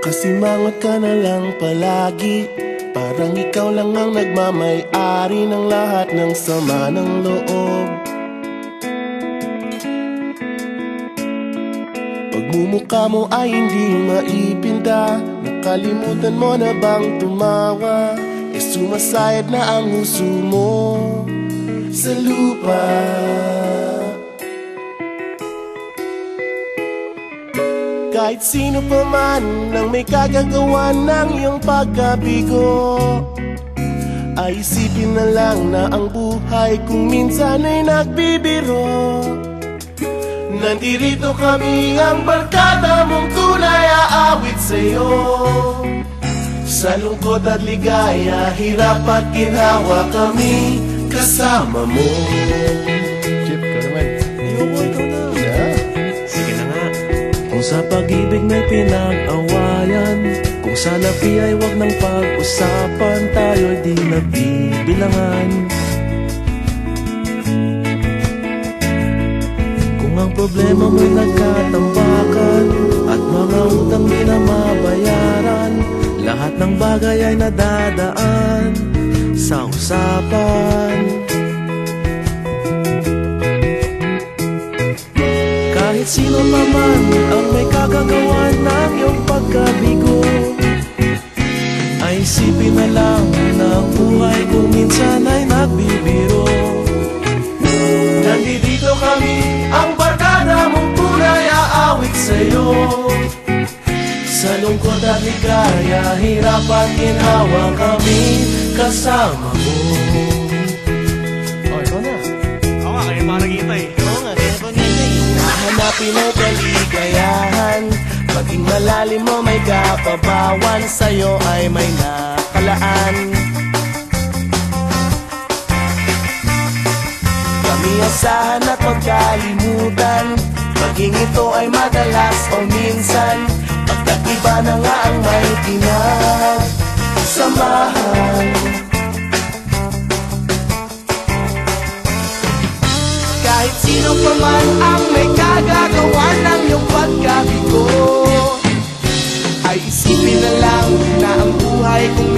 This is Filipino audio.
Kasimangot ka na lang palagi, parang ikaw lang ang nagmamay-ari ng lahat ng sama ng loob. Pagmumukha mo ay hindi maipinta, nakalimutan mo na bang tumawa? E sumasayad na ang huso mo sa lupa. Kahit sino pa man ang may kagagawa ng iyong pagkabigo, ay isipin na lang na ang buhay kung minsan ay nagbibiro. Nandirito kami, ang barkada mong tunay aawit sa'yo. Sa lungkot at ligaya, hirap at ginhawa kami kasama mo. Chip, ka naman. Ikaw na. Sige na nga. Kung sa pag-ibig may pinag-awayan, kung sa labi ay wag nang pag-usapan, tayo'y di nagbibilangan. Kung ang problema mo'y nagkatambakan at mga utang di na mabayaran, lahat ng bagay ay nadadaan sa usapan. Kahit sino naman ang may kagagawa ng iyong pagkabigo, ay isipin na lang na ang buhay kung minsan ay nagbibiro. Nandito kami, ang barkada mong tunay aawit sa'yo. Sa lungkot at ligaya, hirap at ginhawa kami kasama mo. Oh, ikaw na. Oo nga, kayo pa nakita eh. Oo nga, kaya pa nito eh. Hanapin mo kaligayahan, maging malalim mo may kapabawan, sa'yo ay may nakalaan. Kami asahan at magkalimutan, maging ito ay madalas o minsan, pagkat iba na nga ang may pinagsamahan. Kahit sino pa man ang may kagagawa ng iyong pagkabigo, ay isipin na lang na ang buhay kung